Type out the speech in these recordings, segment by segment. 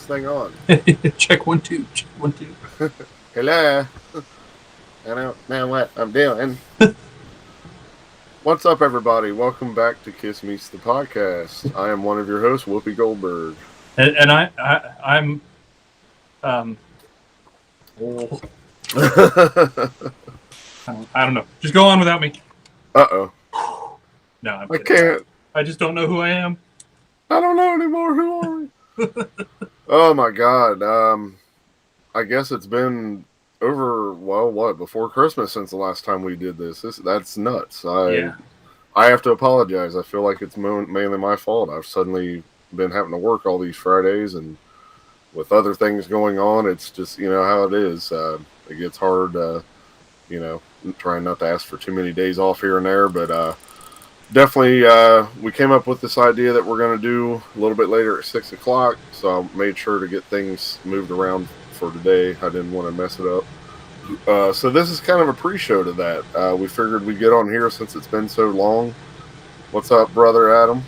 thing on? Check 1 2. Check 1 2. Hello. I don't know what I'm doing. What's up, everybody? Welcome back to Kiss Meets the podcast. I am one of your hosts, Whoopi Goldberg. And I'm um. Oh, I don't know. Just go on without me. Uh-oh. No, I'm I kidding. can't. I just don't know who I am. I don't know anymore. Who are we? Oh, my God. I guess it's been over, before Christmas since the last time we did this. That's nuts. Yeah. I have to apologize. I feel like it's mainly my fault. I've suddenly been having to work all these Fridays, and with other things going on, it's just, how it is. It gets hard, trying not to ask for too many days off here and there, but definitely we came up with this idea that we're going to do a little bit later at 6 o'clock, so I made sure to get things moved around for today. I didn't want to mess it up. So this is kind of a pre-show to that. We figured we'd get on here since it's been so long. What's up, brother Adam?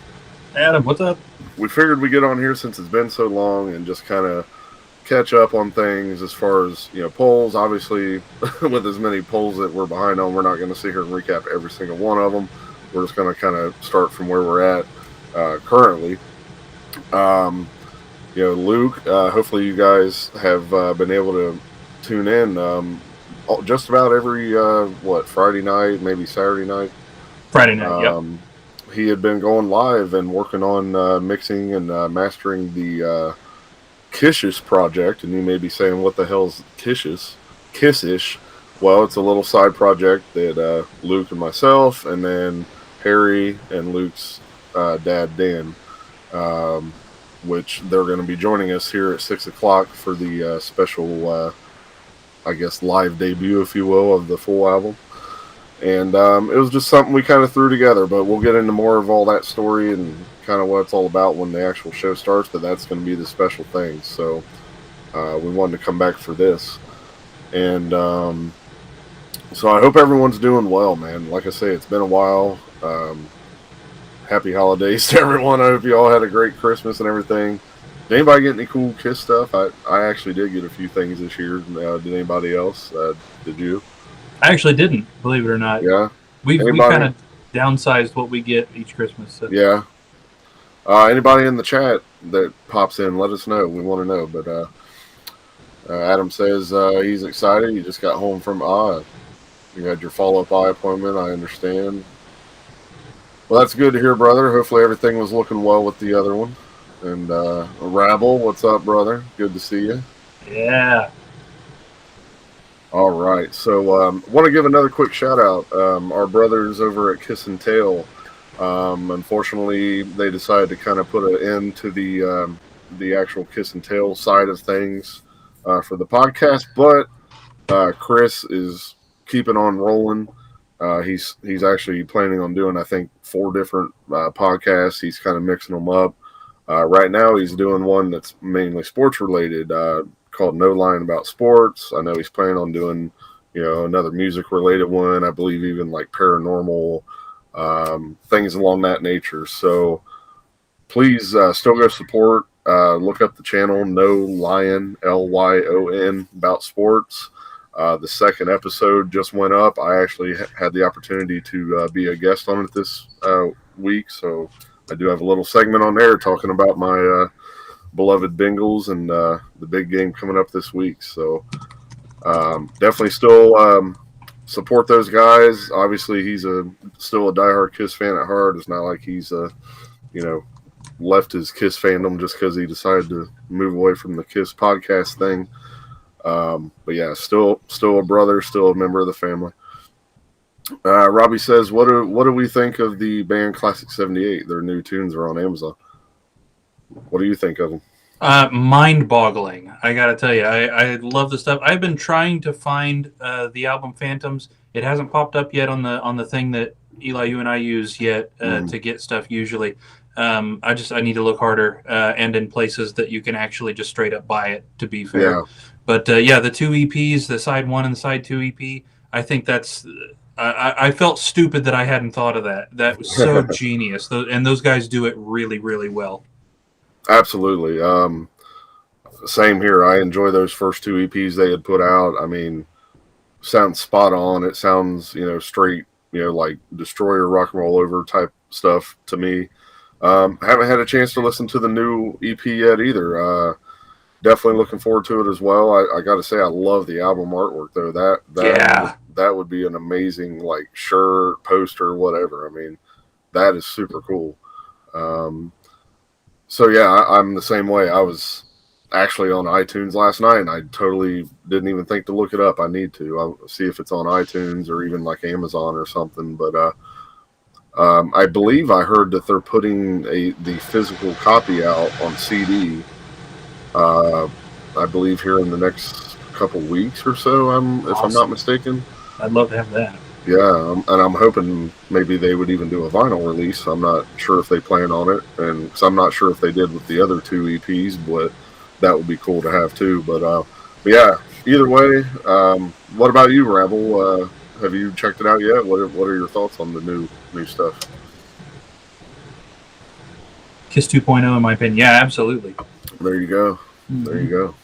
Adam, what's up? We figured we'd get on here since it's been so long and just kind of catch up on things as far as, polls. Obviously, with as many polls that we're behind on, we're not going to sit here and recap every single one of them. We're just going to kind of start from where we're at currently. Luke, hopefully you guys have been able to tune in just about every, Friday night, maybe Saturday night. Friday night, yep. He had been going live and working on mixing and mastering the Kishish project, and you may be saying, what the hell's Kishish? Kissish. Well, it's a little side project that Luke and myself, and then Harry and Luke's dad, Dan, which they're going to be joining us here at 6 o'clock for the special, live debut, if you will, of the full album. And it was just something we kind of threw together, but we'll get into more of all that story and kind of what it's all about when the actual show starts, but that's going to be the special thing. So we wanted to come back for this. And so I hope everyone's doing well, man. Like I say, it's been a while. Happy holidays to everyone. I hope you all had a great Christmas and everything. Did anybody get any cool Kiss stuff? I actually did get a few things this year. Did anybody else? Did you? I actually didn't, believe it or not. Yeah. We kind of downsized what we get each Christmas. So. Yeah. Anybody in the chat that pops in, let us know. We want to know. But Adam says he's excited. He just got home from eye. You had your follow-up eye appointment. I understand. Well, that's good to hear, brother. Hopefully everything was looking well with the other one. And Rabble, what's up, brother? Good to see you. Yeah. All right. So want to give another quick shout-out. Our brothers over at Kiss and Tail, unfortunately, they decided to kind of put an end to the actual Kiss and Tail side of things for the podcast. But Chris is keeping on rolling. He's actually planning on doing, I think, 4 different podcasts. He's kind of mixing them up. Right now, he's doing one that's mainly sports related, called No Line About Sports. I know he's planning on doing, another music related one. I believe even like paranormal things along that nature. So please still go support. Look up the channel No Lion, LYON About Sports. The second episode just went up. I actually had the opportunity to be a guest on it this week, so I do have a little segment on there talking about my beloved Bengals and the big game coming up this week. So definitely still support those guys. Obviously, he's still a diehard Kiss fan at heart. It's not like he's left his Kiss fandom just because he decided to move away from the Kiss podcast thing. But yeah, still a brother, still a member of the family. Robbie says, what do we think of the band Classic 78? Their new tunes are on Amazon. What do you think of them? Mind-boggling. I gotta tell you, I love the stuff. I've been trying to find the album Phantoms. It hasn't popped up yet on the thing that Eli, you and I use yet to get stuff usually. I need to look harder and in places that you can actually just straight up buy it, to be fair. Yeah. But the 2 EPs, the side 1 and the side 2 EP, I think that's I felt stupid that I hadn't thought of that. That was so genius. And those guys do it really, really well. Absolutely. Same here. I enjoy those first two EPs they had put out. I mean, sounds spot on. It sounds, straight, like Destroyer rock and roll over type stuff to me. Haven't had a chance to listen to the new EP yet either. Definitely looking forward to it as well. I got to say, I love the album artwork though. Yeah. That would be an amazing like shirt, poster, whatever. I mean, that is super cool. Um, so yeah, I'm the same way. I was actually on iTunes last night, and I totally didn't even think to look it up. I need to. I'll see if it's on iTunes or even like Amazon or something. But I believe I heard that they're putting the physical copy out on CD. Uh, I believe here in the next couple weeks or so. If I'm not mistaken. I'd love to have that. Yeah, and I'm hoping maybe they would even do a vinyl release. I'm not sure if they plan on it, and cause I'm not sure if they did with the other two EPs, but that would be cool to have too. But yeah, either way, what about you, Rebel? Have you checked it out yet? What are your thoughts on the new stuff? Kiss 2.0, in my opinion. Yeah, absolutely. There you go. Mm-hmm. There you go.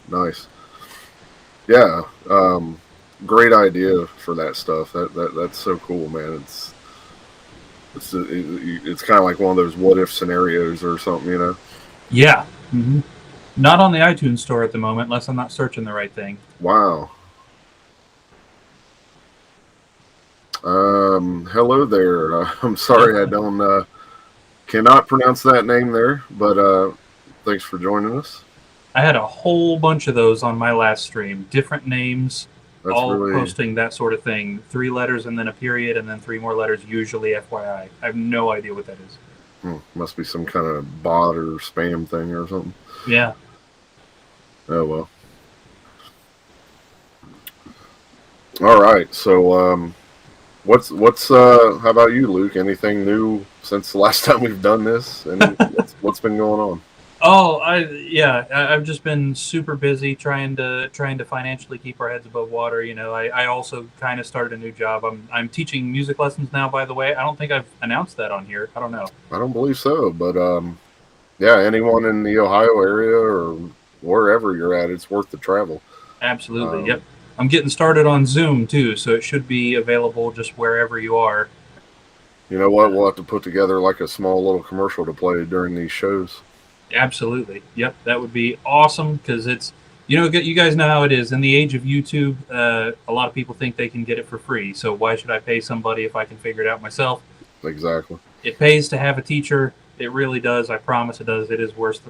Nice. Yeah. Great idea for that stuff. That's so cool, man. It's kind of like one of those what if scenarios or something, you know? Yeah. Mm-hmm. Not on the iTunes store at the moment, unless I'm not searching the right thing. Wow. Hello there. I'm sorry I don't cannot pronounce that name there, but thanks for joining us. I had a whole bunch of those on my last stream. Different names, That's all really posting that sort of thing. 3 letters and then a period and then 3 more letters, usually FYI. I have no idea what that is. Must be some kind of bot or spam thing or something. Yeah. Oh well. All right. So what's how about you, Luke? Anything new since the last time we've done this? And what's been going on? Oh, I've just been super busy trying to financially keep our heads above water. You know, I also kind of started a new job. I'm teaching music lessons now. By the way, I don't think I've announced that on here. I don't know. I don't believe so, but yeah, anyone in the Ohio area or wherever you're at, it's worth the travel. Absolutely. Yep. I'm getting started on Zoom too, so it should be available just wherever you are. You know what? We'll have to put together like a small little commercial to play during these shows. Absolutely. Yep. That would be awesome because it's, you guys know how it is. In the age of YouTube, a lot of people think they can get it for free. So why should I pay somebody if I can figure it out myself? Exactly. It pays to have a teacher. It really does. I promise it does. It is worth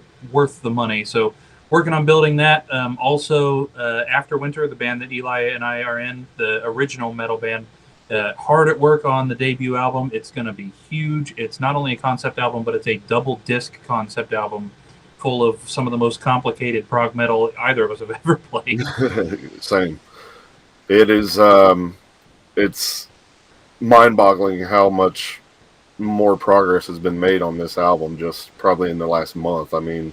the money. So working on building that. Also, After Winter, the band that Eli and I are in, the original metal band, hard at work on the debut album. It's going to be huge. It's not only a concept album, but it's a double disc concept album full of some of the most complicated prog metal either of us have ever played. Same. It is. It's mind-boggling how much more progress has been made on this album just probably in the last month. I mean,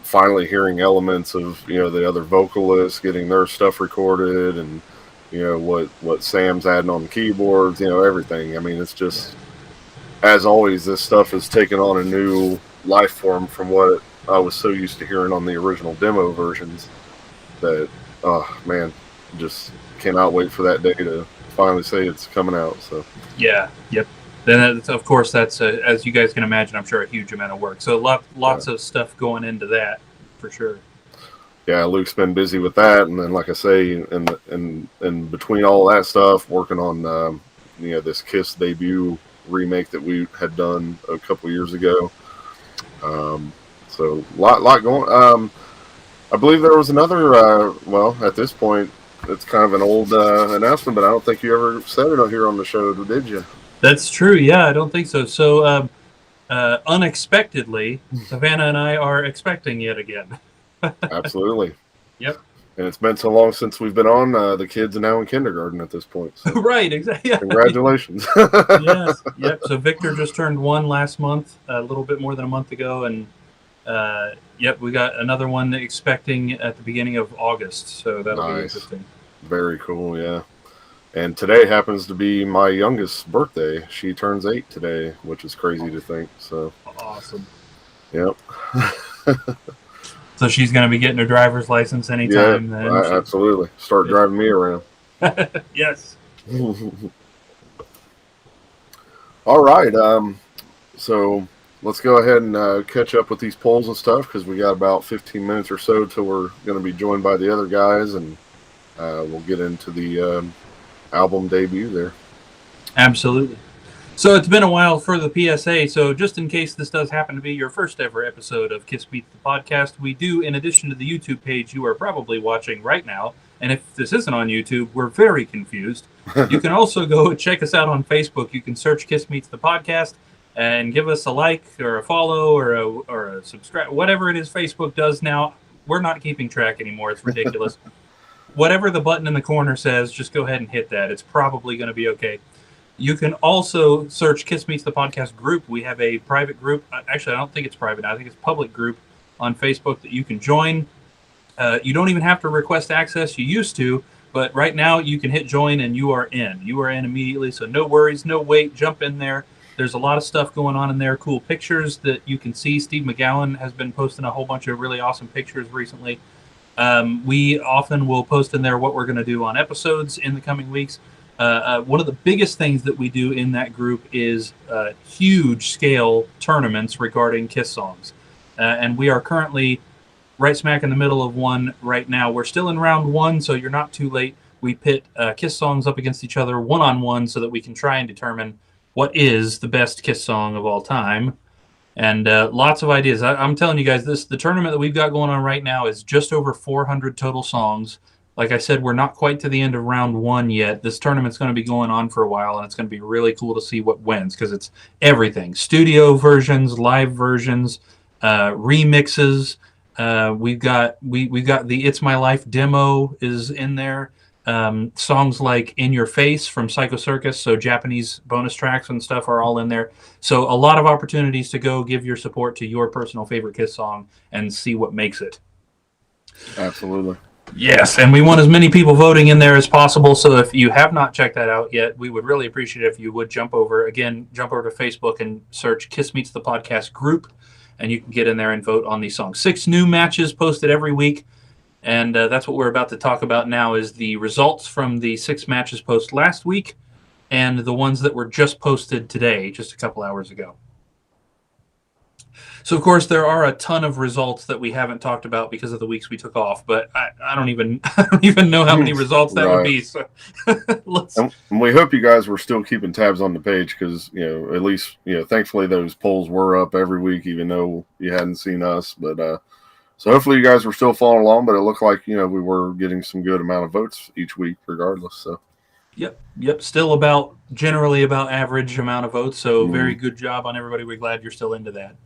finally hearing elements of the other vocalists getting their stuff recorded and what Sam's adding on the keyboards, everything. I mean, it's just, as always, this stuff has taken on a new life form from what I was so used to hearing on the original demo versions that, oh man, just cannot wait for that day to finally say it's coming out. So yeah, yep. Then of course that's as you guys can imagine, I'm sure a huge amount of work. So lots of stuff going into that for sure. Yeah, Luke's been busy with that, and then, like I say, and between all that stuff, working on this Kiss debut remake that we had done a couple years ago. So lot going. I believe there was another. Well, at this point, it's kind of an old announcement, but I don't think you ever said it here on the show, did you? That's true. Yeah, I don't think so. So unexpectedly, Savannah and I are expecting yet again. Absolutely. Yep. And it's been so long since we've been on. The kids are now in kindergarten at this point. So. Right. Exactly. Yeah. Congratulations. Yes. Yep. So Victor just turned 1 last month, a little bit more than a month ago, and yep, we got another one expecting at the beginning of August. So that'll be interesting. Very cool. Yeah. And today happens to be my youngest birthday. She turns 8 today, which is crazy to think. So awesome. Yep. So she's going to be getting her driver's license Yeah, anytime. Then absolutely. Start driving me around. yes. All right. So let's go ahead and catch up with these polls and stuff because we got about 15 minutes or so till we're going to be joined by the other guys, and we'll get into the album debut there. Absolutely. So it's been a while for the PSA. So just in case this does happen to be your first ever episode of Kiss Beats the podcast, we do, in addition to the YouTube page you are probably watching right now, and if this isn't on YouTube, we're very confused. You can also go check us out on Facebook. You can search Kiss Meets the podcast and give us a like or a follow or a subscribe, whatever it is Facebook does now. We're not keeping track anymore. It's ridiculous. Whatever the button in the corner says, just go ahead and hit that. It's probably going to be okay. You can also search Kiss Meets the Podcast group. We have a private group. Actually, I don't think it's private. I think it's a public group on Facebook that you can join. You don't even have to request access. You used to, but right now you can hit join and you are in. You are in immediately, so no worries, no wait. Jump in there. There's a lot of stuff going on in there, cool pictures that you can see. Steve McGowan has been posting a whole bunch of really awesome pictures recently. We often will post in there what we're going to do on episodes in the coming weeks. One of the biggest things that we do in that group is huge scale tournaments regarding Kiss songs. And we are currently right smack in the middle of one right now. We're still in round one, so you're not too late. We pit Kiss songs up against each other one-on-one so that we can try and determine what is the best Kiss song of all time. And lots of ideas. I'm telling you guys, the tournament that we've got going on right now is just over 400 total songs. Like I said, we're not quite to the end of round one yet. This tournament's going to be going on for a while, and it's going to be really cool to see what wins because it's everything: studio versions, live versions, remixes. We've got the "It's My Life" demo is in there. Songs like "In Your Face" from Psycho Circus, so Japanese bonus tracks and stuff are all in there. So a lot of opportunities to go give your support to your personal favorite Kiss song and see what makes it. Absolutely. Yes, and we want as many people voting in there as possible. So if you have not checked that out yet, we would really appreciate it if you would jump over to Facebook and search Kiss Meets the Podcast group, and you can get in there and vote on these songs. 6 new matches posted every week, and that's what we're about to talk about now is the results from the 6 matches posted last week and the ones that were just posted today, just a couple hours ago. So, of course, there are a ton of results that we haven't talked about because of the weeks we took off, but I don't even know how many results that would be. So and we hope you guys were still keeping tabs on the page because, at least, thankfully those polls were up every week, even though you hadn't seen us. But so hopefully you guys were still following along, but it looked like, we were getting some good amount of votes each week regardless. So. Yep. Still generally about average amount of votes. So very good job on everybody. We're glad you're still into that.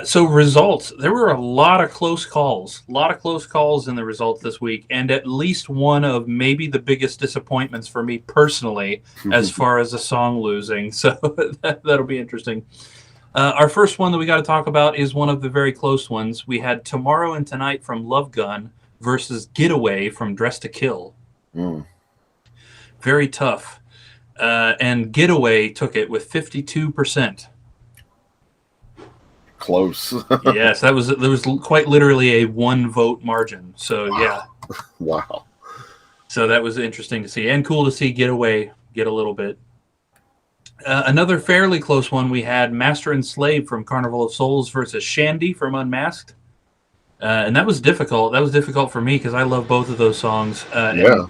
So results, there were a lot of close calls in the results this week, and at least one of maybe the biggest disappointments for me personally as far as a song losing. So that'll be interesting. Our first one that we got to talk about is one of the very close ones. We had Tomorrow and Tonight from Love Gun versus Getaway from Dress to Kill. Very tough. And Getaway took it with 52%. Close. Yes, there was quite literally a 1 vote margin. So yeah. Wow. So that was interesting to see and cool to see Getaway get a little bit. Another fairly close one we had Master and Slave from Carnival of Souls versus Shandy from Unmasked. And that was difficult. That was difficult for me because I love both of those songs. And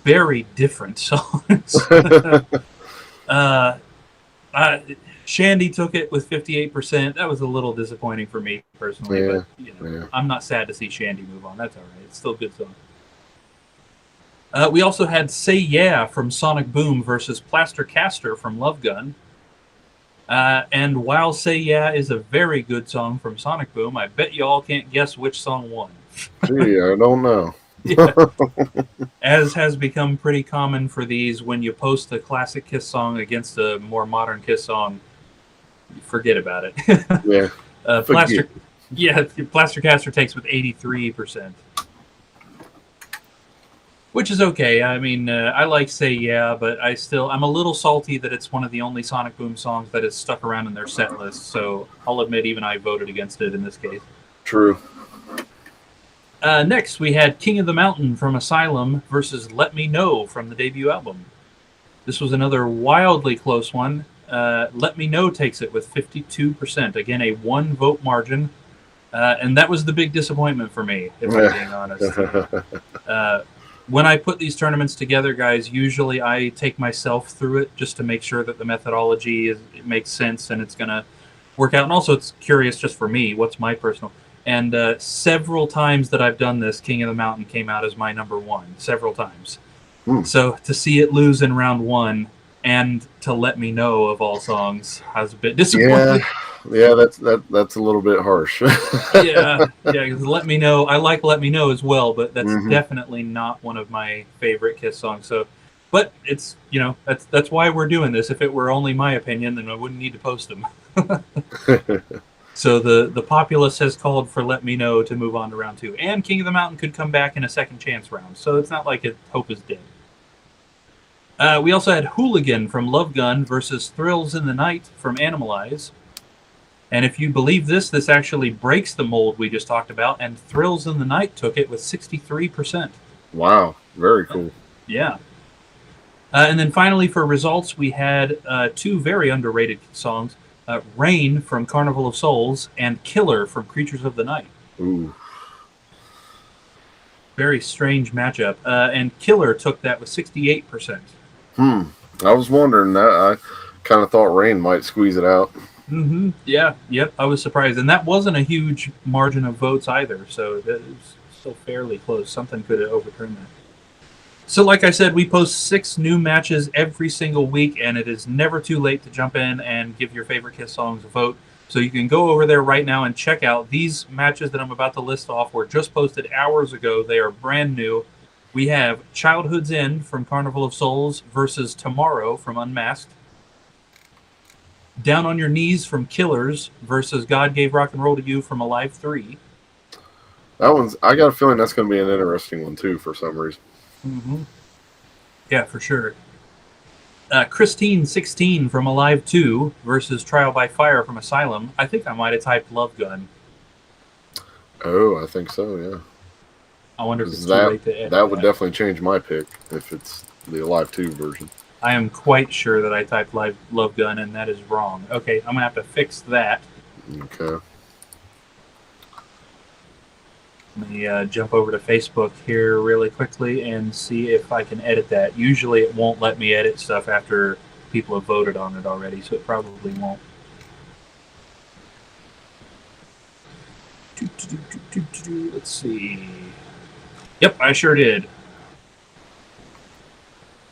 very different songs. Shandy took it with 58%. That was a little disappointing for me personally, but I'm not sad to see Shandy move on. That's all right. It's still a good song. We also had Say Yeah from Sonic Boom versus Plaster Caster from Love Gun. And while Say Yeah is a very good song from Sonic Boom, I bet you all can't guess which song won. Gee, I don't know. As has become pretty common for these, when you post a classic Kiss song against a more modern Kiss song, forget about it. Plaster Caster takes with 83%. Which is okay. I mean, I like Say Yeah, but I'm a little salty that it's one of the only Sonic Boom songs that is stuck around in their set list. So I'll admit, even I voted against it in this case. True. Next, we had King of the Mountain from Asylum versus Let Me Know from the debut album. This was another wildly close one. Let Me Know takes it with 52%. Again, a one vote margin. And that was the big disappointment for me, if I'm being honest. When I put these tournaments together, guys, usually I take myself through it just to make sure that the methodology it makes sense and it's going to work out. And also, it's curious just for me, what's my personal. And several times that I've done this, King of the Mountain came out as my number one, several times. So to see it lose in round one and to Let Me Know of all songs, I was a bit disappointed. Yeah, that's a little bit harsh. yeah. Because Let Me Know, I like Let Me Know as well, but that's definitely not one of my favorite Kiss songs. So, but it's that's why we're doing this. If it were only my opinion, then I wouldn't need to post them. So the populace has called for Let Me Know to move on to round two, and King of the Mountain could come back in a second chance round. So it's not like hope is dead. We also had Hooligan from Love Gun versus Thrills in the Night from Animalize. And if you believe this actually breaks the mold we just talked about, and Thrills in the Night took it with 63%. Wow, very cool. Yeah. And then finally for results, we had two very underrated songs, Rain from Carnival of Souls and Killer from Creatures of the Night. Ooh. Very strange matchup. And Killer took that with 68%. I was wondering that. I kind of thought Rain might squeeze it out. Yeah. Yep. I was surprised, and that wasn't a huge margin of votes either. So it was still fairly close. Something could have overturned that. So, like I said, we post 6 new matches every single week, and it is never too late to jump in and give your favorite Kiss songs a vote. So you can go over there right now and check out these matches that I'm about to list off. Were just posted hours ago. They are brand new. We have Childhood's End from Carnival of Souls versus Tomorrow from Unmasked. Down on Your Knees from Killers versus God Gave Rock and Roll to You from Alive 3. I got a feeling that's going to be an interesting one too for some reason. Yeah, for sure. Christine 16 from Alive 2 versus Trial by Fire from Asylum. I think I might have typed Love Gun. Oh, I think so, yeah. I wonder if it's too late to edit that would definitely change my pick if it's the Alive 2 version. I am quite sure that I typed Love Gun, and that is wrong. Okay, I'm going to have to fix that. Okay. Let me jump over to Facebook here really quickly and see if I can edit that. Usually it won't let me edit stuff after people have voted on it already, so it probably won't. Let's see. Yep, I sure did.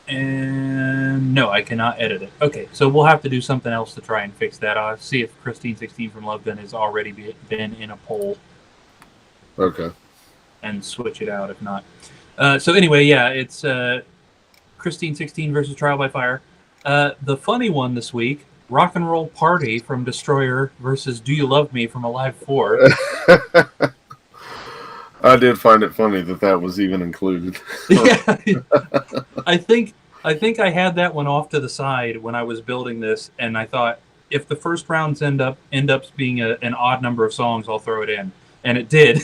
And no, I cannot edit it. Okay, so we'll have to do something else to try and fix that. I'll see if Christine 16 from Love Gun has already been in a poll. Okay. And switch it out if not. So anyway, yeah, it's Christine 16 versus Trial by Fire. The funny one this week, Rock and Roll Party from Destroyer versus Do You Love Me from Alive 4. I did find it funny that was even included. Yeah, I think I had that one off to the side when I was building this, and I thought if the first rounds end up being an odd number of songs, I'll throw it in, and it did.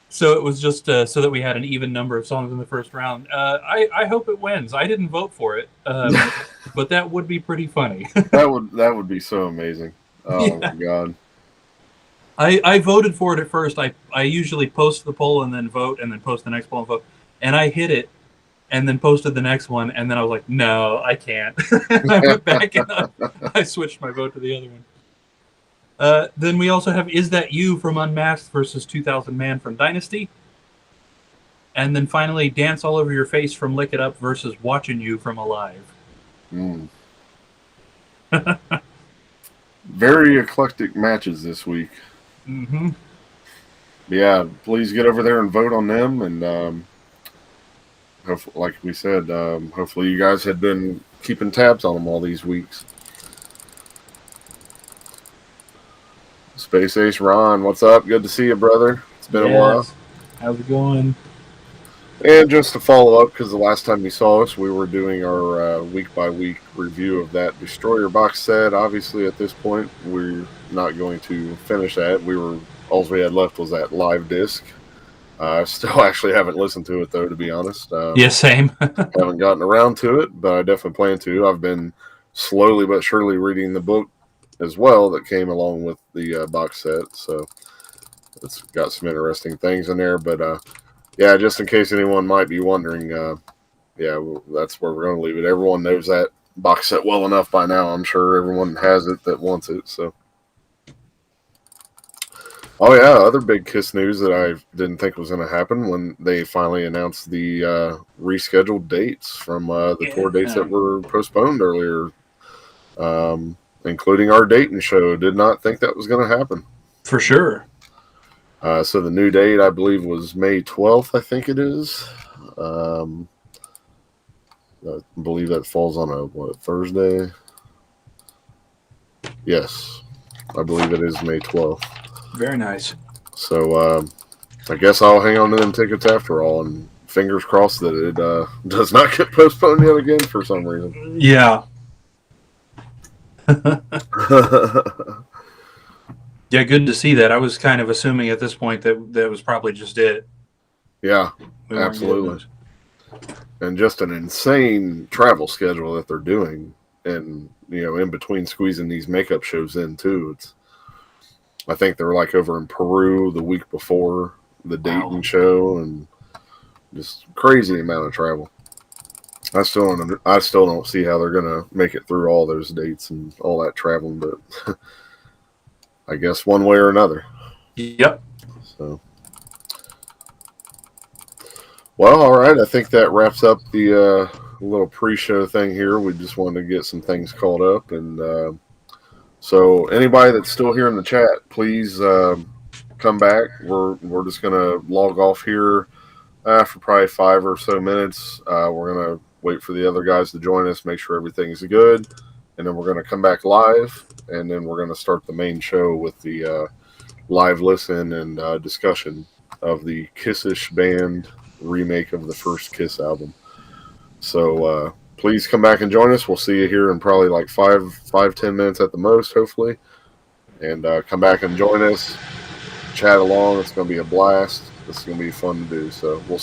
So it was just so that we had an even number of songs in the first round. I hope it wins. I didn't vote for it, but that would be pretty funny. that would be so amazing. Oh my god. I voted for it at first. I usually post the poll and then vote and then post the next poll and vote. And I hit it and then posted the next one. And then I was like, no, I can't. I went back and I switched my vote to the other one. Then we also have Is That You from Unmasked versus 2000 Man from Dynasty. And then finally, Dance All Over Your Face from Lick It Up versus Watching You from Alive. Very eclectic matches this week. Yeah, please get over there and vote on them, and like we said, hopefully you guys had been keeping tabs on them all these weeks. Space Ace Ron, what's up? Good to see you, brother. It's been a while. How's it going? And just to follow up, because the last time you saw us, we were doing our week-by-week review of that Destroyer box set. Obviously, at this point, we're not going to finish that. All we had left was that live disc. I still actually haven't listened to it though, to be honest. Yeah, same. Haven't gotten around to it, but I definitely plan to. I've been slowly but surely reading the book as well that came along with the box set, so it's got some interesting things in there. But yeah, just in case anyone might be wondering, yeah, well, that's where we're going to leave it. Everyone knows that box set well enough by now. I'm sure everyone has it that wants it. So, oh yeah, other big Kiss news that I didn't think was going to happen when they finally announced the rescheduled dates from the tour dates that Yeah, were postponed earlier, including our Dayton show. Did not think that was going to happen. for sure. So the new date, I believe, was May 12th. I think it is. Um, I believe that falls on a Thursday. Yes, I believe it is May 12th. Very nice. So I guess I'll hang on to them tickets after all, and fingers crossed that it does not get postponed yet again for some reason. Yeah. Yeah, good to see that. I was kind of assuming at this point that that was probably just it. Yeah, We weren't getting absolutely. And just an insane travel schedule that they're doing, and in between squeezing these makeup shows in too. I think they're like over in Peru the week before the Dayton Wow. show, and just crazy amount of travel. I still don't see how they're gonna make it through all those dates and all that traveling, but I guess one way or another. Yep. So, well, all right. I think that wraps up the little pre-show thing here. We just wanted to get some things caught up, and so anybody that's still here in the chat, please come back. We're just gonna log off here for probably 5 or so minutes. We're gonna wait for the other guys to join us, make sure everything's good, and then we're gonna come back live, and then we're gonna start the main show with the live listen and discussion of the Kissish Band remake of the first Kiss album. So please come back and join us. We'll see you here in probably like 5-10 minutes at the most, hopefully. And come back and join us, chat along. It's going to be a blast. It's going to be fun to do. So we'll see.